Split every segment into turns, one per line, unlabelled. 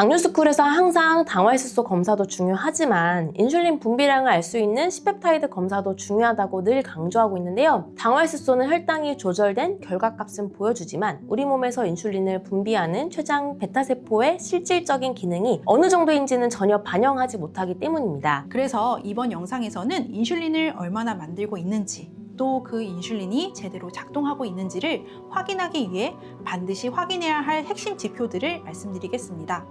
당뇨스쿨에서 항상 당화혈색소 검사도 중요하지만 인슐린 분비량을 알 수 있는 C-펩타이드 검사도 중요하다고 늘 강조하고 있는데요. 당화혈색소는 혈당이 조절된 결과값은 보여주지만 우리 몸에서 인슐린을 분비하는 췌장 베타세포의 실질적인 기능이 어느 정도인지는 전혀 반영하지 못하기 때문입니다.
그래서 이번 영상에서는 인슐린을 얼마나 만들고 있는지, 또 그 인슐린이 제대로 작동하고 있는지를 확인하기 위해 반드시 확인해야 할 핵심 지표들을 말씀드리겠습니다.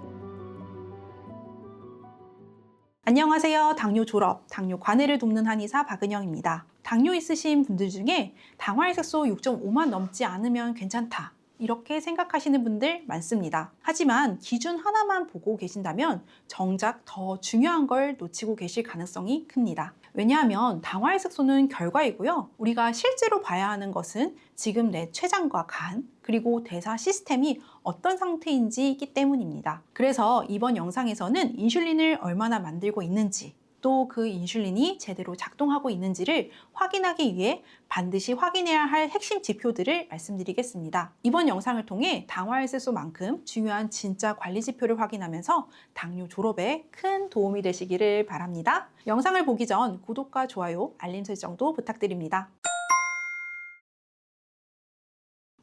안녕하세요. 당뇨 졸업, 당뇨 관해를 돕는 한의사 박은영입니다. 당뇨 있으신 분들 중에 당화혈색소 6.5만 넘지 않으면 괜찮다, 이렇게 생각하시는 분들 많습니다. 하지만 기준 하나만 보고 계신다면 정작 더 중요한 걸 놓치고 계실 가능성이 큽니다. 왜냐하면 당화혈색소는 결과이고요. 우리가 실제로 봐야 하는 것은 지금 내 췌장과 간, 그리고 대사 시스템이 어떤 상태인지이기 때문입니다. 그래서 이번 영상에서는 인슐린을 얼마나 만들고 있는지, 또 그 인슐린이 제대로 작동하고 있는지를 확인하기 위해 반드시 확인해야 할 핵심 지표들을 말씀드리겠습니다. 이번 영상을 통해 당화혈색소만큼 중요한 진짜 관리 지표를 확인하면서 당뇨 졸업에 큰 도움이 되시기를 바랍니다. 영상을 보기 전 구독과 좋아요, 알림 설정도 부탁드립니다.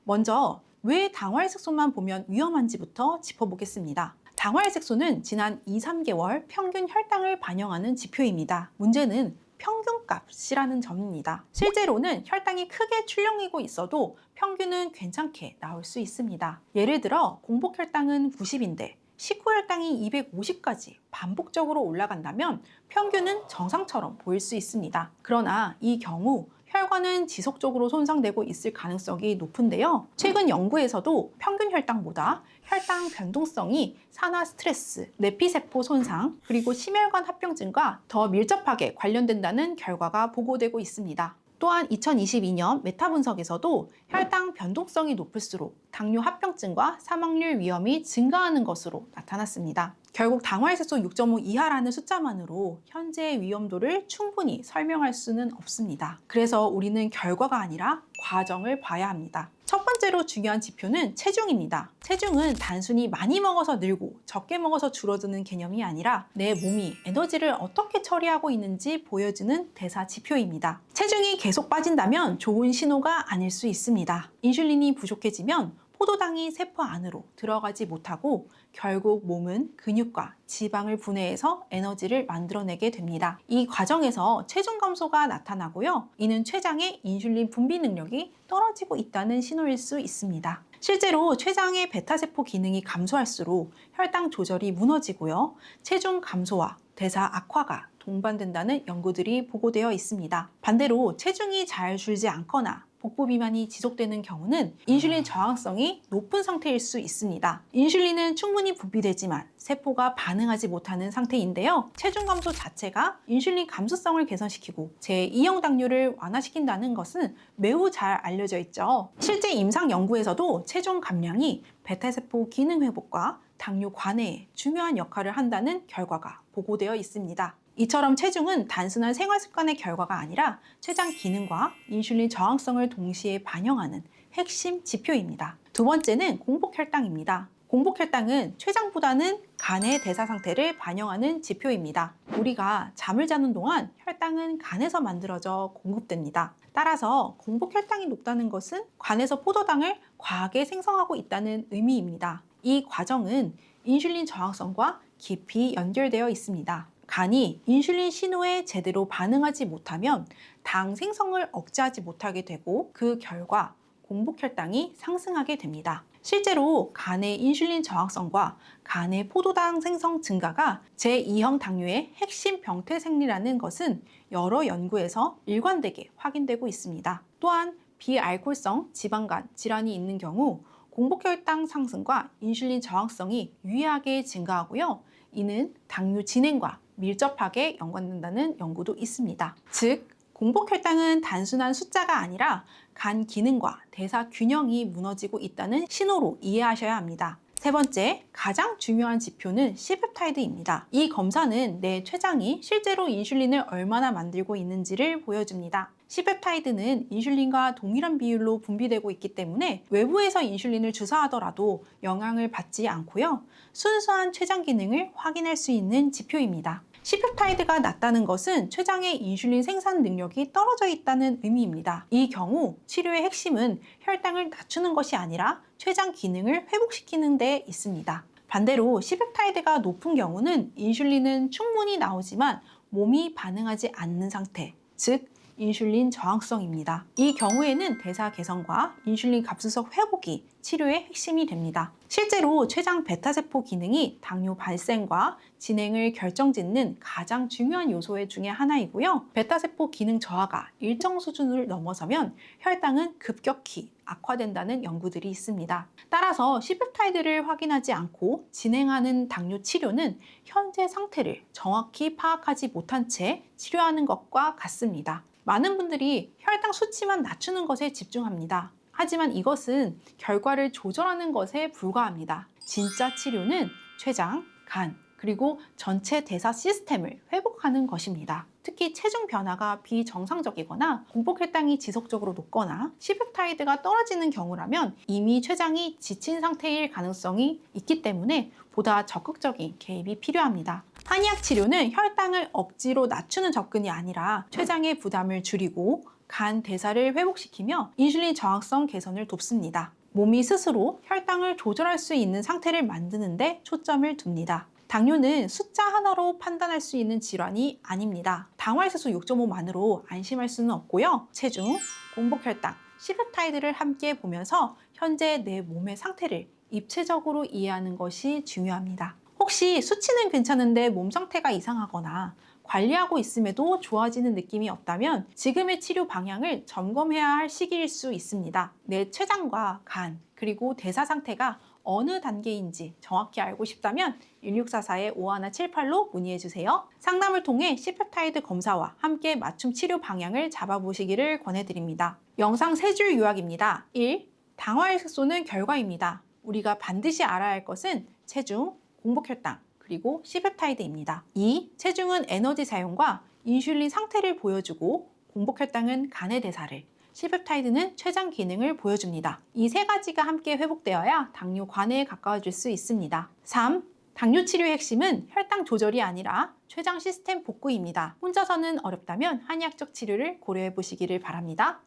먼저 왜 당화혈색소만 보면 위험한지부터 짚어보겠습니다. 당화혈색소는 지난 2-3개월 평균 혈당을 반영하는 지표입니다. 문제는 평균값이라는 점입니다. 실제로는 혈당이 크게 출렁이고 있어도 평균은 괜찮게 나올 수 있습니다. 예를 들어 공복 혈당은 90인데 식후 혈당이 250까지 반복적으로 올라간다면 평균은 정상처럼 보일 수 있습니다. 그러나 이 경우 혈관은 지속적으로 손상되고 있을 가능성이 높은데요. 최근 연구에서도 평균 혈당보다 혈당 변동성이 산화 스트레스, 내피세포 손상, 그리고 심혈관 합병증과 더 밀접하게 관련된다는 결과가 보고되고 있습니다. 또한 2022년 메타 분석에서도 혈당 변동성이 높을수록 당뇨 합병증과 사망률 위험이 증가하는 것으로 나타났습니다. 결국 당화혈색소 6.5 이하라는 숫자만으로 현재의 위험도를 충분히 설명할 수는 없습니다. 그래서 우리는 결과가 아니라 과정을 봐야 합니다. 첫 번째로 중요한 지표는 체중입니다. 체중은 단순히 많이 먹어서 늘고 적게 먹어서 줄어드는 개념이 아니라 내 몸이 에너지를 어떻게 처리하고 있는지 보여주는 대사 지표입니다. 체중이 계속 빠진다면 좋은 신호가 아닐 수 있습니다. 인슐린이 부족해지면 포도당이 세포 안으로 들어가지 못하고 결국 몸은 근육과 지방을 분해해서 에너지를 만들어내게 됩니다. 이 과정에서 체중 감소가 나타나고요. 이는 췌장의 인슐린 분비 능력이 떨어지고 있다는 신호일 수 있습니다. 실제로 췌장의 베타세포 기능이 감소할수록 혈당 조절이 무너지고요. 체중 감소와 대사 악화가 동반된다는 연구들이 보고되어 있습니다. 반대로 체중이 잘 줄지 않거나 복부 비만이 지속되는 경우는 인슐린 저항성이 높은 상태일 수 있습니다. 인슐린은 충분히 분비되지만 세포가 반응하지 못하는 상태인데요. 체중 감소 자체가 인슐린 감수성을 개선시키고 제2형 당뇨를 완화시킨다는 것은 매우 잘 알려져 있죠. 실제 임상 연구에서도 체중 감량이 베타세포 기능 회복과 당뇨 관해에 중요한 역할을 한다는 결과가 보고되어 있습니다. 이처럼 체중은 단순한 생활 습관의 결과가 아니라 췌장 기능과 인슐린 저항성을 동시에 반영하는 핵심 지표입니다. 두 번째는 공복 혈당입니다. 공복 혈당은 췌장보다는 간의 대사 상태를 반영하는 지표입니다. 우리가 잠을 자는 동안 혈당은 간에서 만들어져 공급됩니다. 따라서 공복 혈당이 높다는 것은 간에서 포도당을 과하게 생성하고 있다는 의미입니다. 이 과정은 인슐린 저항성과 깊이 연결되어 있습니다. 간이 인슐린 신호에 제대로 반응하지 못하면 당 생성을 억제하지 못하게 되고 그 결과 공복 혈당이 상승하게 됩니다. 실제로 간의 인슐린 저항성과 간의 포도당 생성 증가가 제2형 당뇨의 핵심 병태 생리라는 것은 여러 연구에서 일관되게 확인되고 있습니다. 또한 비알코올성 지방간 질환이 있는 경우 공복 혈당 상승과 인슐린 저항성이 유의하게 증가하고요. 이는 당뇨 진행과 밀접하게 연관된다는 연구도 있습니다. 즉, 공복 혈당은 단순한 숫자가 아니라 간 기능과 대사 균형이 무너지고 있다는 신호로 이해하셔야 합니다. 세 번째, 가장 중요한 지표는 C-펩타이드입니다. 이 검사는 내 췌장이 실제로 인슐린을 얼마나 만들고 있는지를 보여줍니다. C펩타이드는 인슐린과 동일한 비율로 분비되고 있기 때문에 외부에서 인슐린을 주사하더라도 영향을 받지 않고요. 순수한 췌장 기능을 확인할 수 있는 지표입니다. C펩타이드가 낮다는 것은 췌장의 인슐린 생산 능력이 떨어져 있다는 의미입니다. 이 경우 치료의 핵심은 혈당을 낮추는 것이 아니라 췌장 기능을 회복시키는 데 있습니다. 반대로 C펩타이드가 높은 경우는 인슐린은 충분히 나오지만 몸이 반응하지 않는 상태, 즉 인슐린 저항성입니다. 이 경우에는 대사 개선과 인슐린 갑수석 회복이 치료의 핵심이 됩니다. 실제로 췌장 베타세포 기능이 당뇨 발생과 진행을 결정짓는 가장 중요한 요소 중에 하나이고요. 베타세포 기능 저하가 일정 수준을 넘어서면 혈당은 급격히 악화된다는 연구들이 있습니다. 따라서 C펩타이드를 확인하지 않고 진행하는 당뇨 치료는 현재 상태를 정확히 파악하지 못한 채 치료하는 것과 같습니다. 많은 분들이 혈당 수치만 낮추는 것에 집중합니다. 하지만 이것은 결과를 조절하는 것에 불과합니다. 진짜 치료는 췌장, 간, 그리고 전체 대사 시스템을 회복하는 것입니다. 특히 체중 변화가 비정상적이거나 공복 혈당이 지속적으로 높거나 C펩타이드가 떨어지는 경우라면 이미 췌장이 지친 상태일 가능성이 있기 때문에 보다 적극적인 개입이 필요합니다. 한의학 치료는 혈당을 억지로 낮추는 접근이 아니라 췌장의 부담을 줄이고 간 대사를 회복시키며 인슐린 저항성 개선을 돕습니다. 몸이 스스로 혈당을 조절할 수 있는 상태를 만드는 데 초점을 둡니다. 당뇨는 숫자 하나로 판단할 수 있는 질환이 아닙니다. 당화혈색소 6.5만으로 안심할 수는 없고요. 체중, 공복혈당, C펩타이드를 함께 보면서 현재 내 몸의 상태를 입체적으로 이해하는 것이 중요합니다. 혹시 수치는 괜찮은데 몸 상태가 이상하거나 관리하고 있음에도 좋아지는 느낌이 없다면 지금의 치료 방향을 점검해야 할 시기일 수 있습니다. 내 췌장과 간, 그리고 대사 상태가 어느 단계인지 정확히 알고 싶다면 1644-5178로 문의해주세요. 상담을 통해 C펩타이드 검사와 함께 맞춤 치료 방향을 잡아보시기를 권해드립니다. 영상 3줄 요약입니다. 1. 당화혈색소는 결과입니다. 우리가 반드시 알아야 할 것은 체중, 공복혈당, 그리고 C펩타이드입니다. 2. 체중은 에너지 사용과 인슐린 상태를 보여주고 공복혈당은 간의 대사를, C펩타이드는 췌장 기능을 보여줍니다. 이 세 가지가 함께 회복되어야 당뇨 관해에 가까워질 수 있습니다. 3. 당뇨 치료의 핵심은 혈당 조절이 아니라 췌장 시스템 복구입니다. 혼자서는 어렵다면 한의학적 치료를 고려해 보시기를 바랍니다.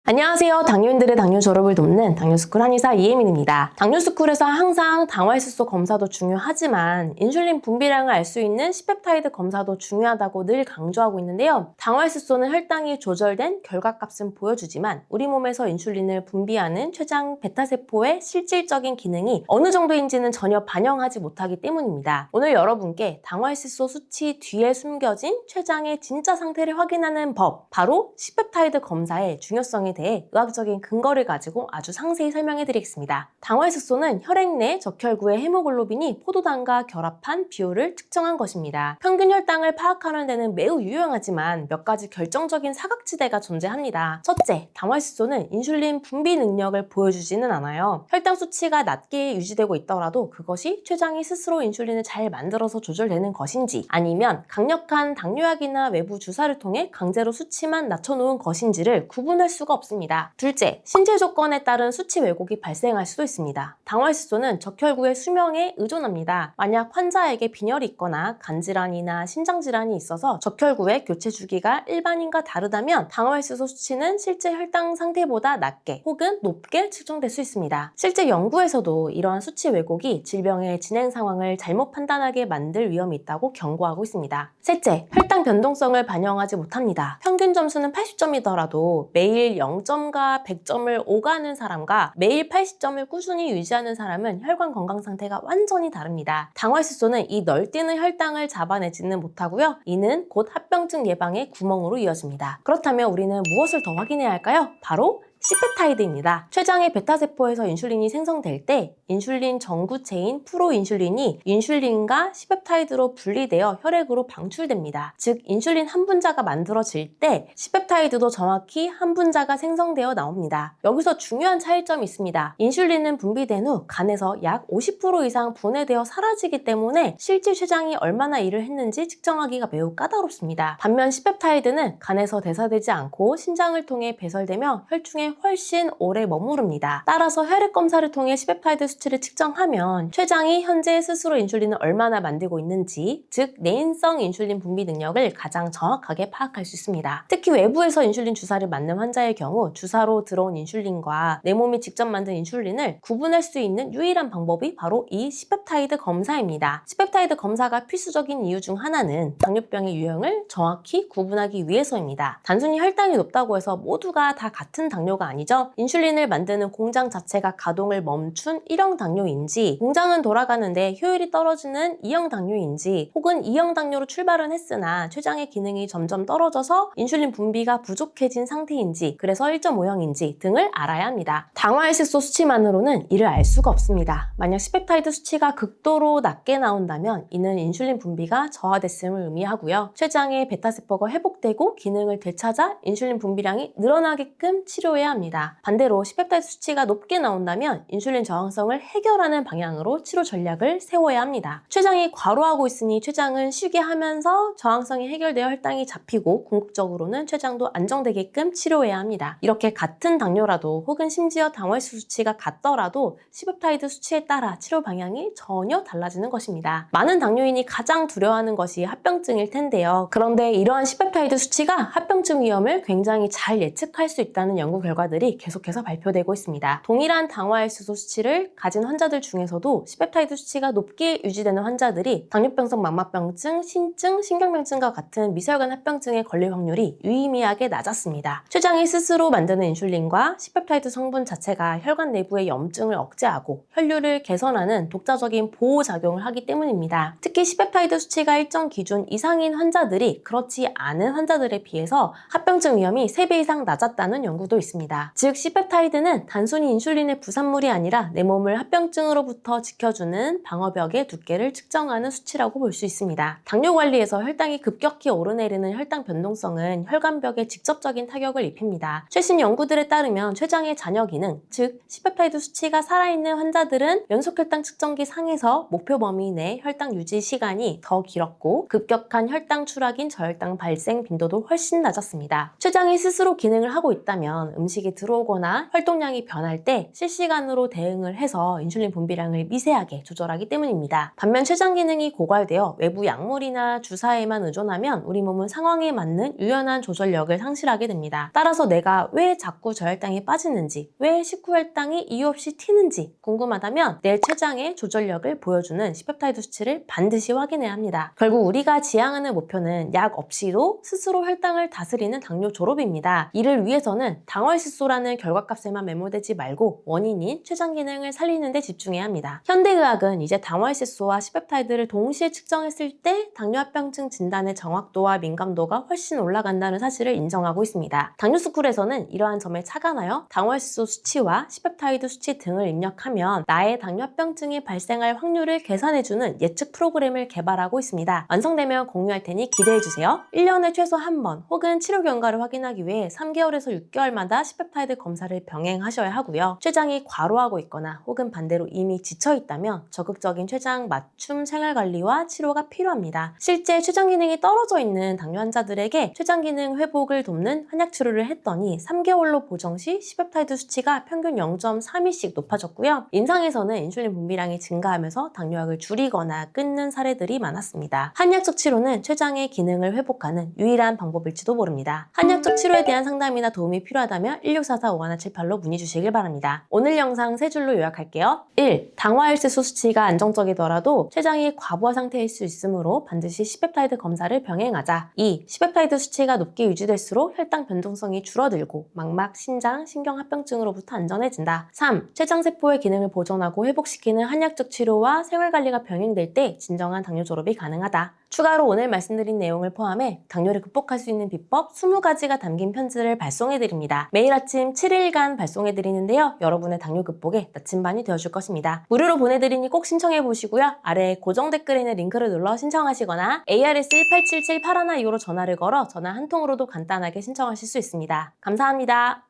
안녕하세요. 당뇨인들의 당뇨 졸업을 돕는 당뇨스쿨 한의사 이혜민입니다. 당뇨스쿨에서 항상 당화혈색소 검사도 중요하지만 인슐린 분비량을 알 수 있는 C펩타이드 검사도 중요하다고 늘 강조하고 있는데요. 당화혈색소는 혈당이 조절된 결과값은 보여주지만 우리 몸에서 인슐린을 분비하는 췌장 베타세포의 실질적인 기능이 어느 정도인지는 전혀 반영하지 못하기 때문입니다. 오늘 여러분께 당화혈색소 수치 뒤에 숨겨진 췌장의 진짜 상태를 확인하는 법, 바로 C펩타이드 검사의 중요성에 대해 의학적인 근거를 가지고 아주 상세히 설명해 드리겠습니다. 당화혈색소는 혈액 내 적혈구의 헤모글로빈이 포도당과 결합한 비율을 측정한 것입니다. 평균 혈당을 파악하는 데는 매우 유용하지만 몇 가지 결정적인 사각지대가 존재합니다. 첫째, 당화혈색소는 인슐린 분비 능력을 보여주지는 않아요. 혈당 수치가 낮게 유지되고 있더라도 그것이 췌장이 스스로 인슐린을 잘 만들어서 조절되는 것인지 아니면 강력한 당뇨약이나 외부 주사를 통해 강제로 수치만 낮춰놓은 것인지를 구분할 수가 없습니다. 둘째, 신체 조건에 따른 수치 왜곡이 발생할 수도 있습니다. 당화혈색소는 적혈구의 수명에 의존합니다. 만약 환자에게 빈혈이 있거나 간질환이나 심장질환이 있어서 적혈구의 교체 주기가 일반인과 다르다면 당화혈색소 수치는 실제 혈당 상태보다 낮게 혹은 높게 측정될 수 있습니다. 실제 연구에서도 이러한 수치 왜곡이 질병의 진행 상황을 잘못 판단하게 만들 위험이 있다고 경고하고 있습니다. 셋째, 혈당 변동성을 반영하지 못합니다. 평균 점수는 80점이더라도 매일 0점과 100점을 오가는 사람과 매일 80점을 꾸준히 유지하는 사람은 혈관 건강 상태가 완전히 다릅니다. 당화혈색소는 이 널뛰는 혈당을 잡아내지는 못하고요. 이는 곧 합병증 예방의 구멍으로 이어집니다. 그렇다면 우리는 무엇을 더 확인해야 할까요? 바로 C페타이드입니다. 췌장의 베타세포에서 인슐린이 생성될 때 인슐린 전구체인 프로인슐린이 인슐린과 C페타이드로 분리되어 혈액으로 방출됩니다. 즉 인슐린 한 분자가 만들어질 때 C페타이드도 정확히 한 분자가 생성되어 나옵니다. 여기서 중요한 차이점이 있습니다. 인슐린은 분비된 후 간에서 약 50% 이상 분해되어 사라지기 때문에 실제 췌장이 얼마나 일을 했는지 측정하기가 매우 까다롭습니다. 반면 C페타이드는 간에서 대사되지 않고 신장을 통해 배설되며 혈중에 훨씬 오래 머무릅니다. 따라서 혈액 검사를 통해 C페타이드 수치를 측정하면 췌장이 현재 스스로 인슐린을 얼마나 만들고 있는지, 즉 내인성 인슐린 분비 능력을 가장 정확하게 파악할 수 있습니다. 특히 외부에서 인슐린 주사를 맞는 환자의 경우 주사로 들어온 인슐린과 내 몸이 직접 만든 인슐린을 구분할 수 있는 유일한 방법이 바로 이 C페타이드 검사입니다. C페타이드 검사가 필수적인 이유 중 하나는 당뇨병의 유형을 정확히 구분하기 위해서입니다. 단순히 혈당이 높다고 해서 모두가 다 같은 당뇨가 아니죠. 인슐린을 만드는 공장 자체가 가동을 멈춘 1형 당뇨인지, 공장은 돌아가는데 효율이 떨어지는 2형 당뇨인지, 혹은 2형 당뇨로 출발은 했으나 췌장의 기능이 점점 떨어져서 인슐린 분비가 부족해진 상태인지, 그래서 1.5형인지 등을 알아야 합니다. 당화혈색소 수치만으로는 이를 알 수가 없습니다. 만약 C페타이드 수치가 극도로 낮게 나온다면 이는 인슐린 분비가 저하됐음을 의미하고요. 췌장의 베타세포가 회복되고 기능을 되찾아 인슐린 분비량이 늘어나게끔 치료해야 합니다. 반대로 C페타이드 수치가 높게 나온다면 인슐린 저항성을 해결하는 방향으로 치료 전략을 세워야 합니다. 췌장이 과로하고 있으니 췌장은 쉬게 하면서 저항성이 해결되어 혈당이 잡히고 궁극적으로는 췌장도 안정되게끔 치료해야 합니다. 이렇게 같은 당뇨라도 혹은 심지어 당화혈색 수치가 같더라도 C페타이드 수치에 따라 치료 방향이 전혀 달라지는 것입니다. 많은 당뇨인이 가장 두려워하는 것이 합병증일 텐데요. 그런데 이러한 C페타이드 수치가 합병증 위험을 굉장히 잘 예측할 수 있다는 연구 결과들이 계속해서 발표되고 있습니다. 동일한 당화혈색소 수치를 가진 환자들 중에서도 C페타이드 수치가 높게 유지되는 환자들이 당뇨병성 망막병증, 신증, 신경병증과 같은 미세혈관 합병증에 걸릴 확률이 유의미하게 낮았습니다. 췌장이 스스로 만드는 인슐린과 C페타이드 성분 자체가 혈관 내부의 염증을 억제하고 혈류를 개선하는 독자적인 보호작용을 하기 때문입니다. 특히 C페타이드 수치가 일정 기준 이상인 환자들이 그렇지 않은 환자들에 비해서 합병증 위험이 3배 이상 낮았다는 연구도 있습니다. 즉 C페타이드는 단순히 인슐린의 부산물이 아니라 내 몸을 합병증으로부터 지켜주는 방어벽의 두께를 측정하는 수치라고 볼 수 있습니다. 당뇨 관리에서 혈당이 급격히 오르내리는 혈당 변동성은 혈관벽에 직접적인 타격을 입힙니다. 최신 연구들에 따르면 췌장의 잔여 기능, 즉 C페타이드 수치가 살아있는 환자들은 연속혈당 측정기 상에서 목표 범위 내 혈당 유지 시간이 더 길었고 급격한 혈당 추락인 저혈당 발생 빈도도 훨씬 낮았습니다. 췌장이 스스로 기능을 하고 있다면 음식이 들어오거나 활동량이 변할 때 실시간으로 대응을 해서 인슐린 분비량을 미세하게 조절하기 때문입니다. 반면 췌장 기능이 고갈되어 외부 약물이나 주사에만 의존하면 우리 몸은 상황에 맞는 유연한 조절력을 상실하게 됩니다. 따라서 내가 왜 자꾸 저혈당에 빠지는지, 왜 식후 혈당이 이유 없이 튀는지 궁금하다면 내 췌장의 조절력을 보여주는 C페타이드 수치를 반드시 확인해야 합니다. 결국 우리가 지향하는 목표는 약 없이도 스스로 혈당을 다스리는 당뇨 졸업입니다. 이를 위해서는 당화혈색소라는 결과값에만 매몰되지 말고 원인인 췌장 기능을 살리는 데 집중해야 합니다. 현대의학은 이제 당화혈색소와 C페타이드를 동시에 측정했을 때 당뇨합병증 진단의 정확도와 민감도가 훨씬 올라간다는 사실을 인정하고 있습니다. 당뇨스쿨에서는 이러한 점에 착안하여 당화혈색소 수치와 C페타이드 수치 등을 입력하면 나의 당뇨합병증이 발생할 확률을 계산해주는 예측 프로그램을 개발하고 있습니다. 완성되면 공유할 테니 기대해주세요. 1년에 최소 한 번 혹은 치료 경과를 확인하기 위해 3개월에서 6개월마다 C페타이드 검사를 병행하셔야 하고요. 췌장이 과로하고 있거나 혹은 반대로 이미 지쳐있다면 적극적인 췌장 맞춤 생활관리와 치료가 필요합니다. 실제 췌장 기능이 떨어져 있는 당뇨 환자들에게 췌장 기능 회복을 돕는 한약 치료를 했더니 3개월로 보정 시 C페타이드 수치가 평균 0.32씩 높아졌고요. 임상에서는 인슐린 분비량이 증가하면서 당뇨약을 줄이거나 끊는 사례들이 많았습니다. 한약적 치료는 췌장의 기능을 회복하는 유일한 방법일지도 모릅니다. 한약적 치료에 대한 상담이나 도움이 필요하다면 1644-5178로 문의 주시길 바랍니다. 오늘 영상 3줄로 요약할게요. 1. 당화혈색소 수치가 안정적이더라도 췌장이 과부하 상태일 수 있으므로 반드시 C페타이드 검사를 병행하자. 2. C페타이드 수치가 높게 유지될수록 혈당 변동성이 줄어들고 망막, 신장, 신경합병증으로부터 안전해진다. 3. 췌장세포의 기능을 보존하고 회복시키는 한약적 치료와 생활관리가 병행될 때 진정한 당뇨 졸업이 가능하다. 추가로 오늘 말씀드린 내용을 포함해 당뇨를 극복할 수 있는 비법 20가지가 담긴 편지를 발송해드립니다. 매일 아침 7일간 발송해드리는데요. 여러분의 당뇨 극복에 나침반이 되어줄 것입니다. 무료로 보내드리니 꼭 신청해보시고요. 아래 고정 댓글에 있는 링크를 눌러 신청하시거나 ARS 1877-8125로 전화를 걸어 전화 한 통으로도 간단하게 신청하실 수 있습니다. 감사합니다.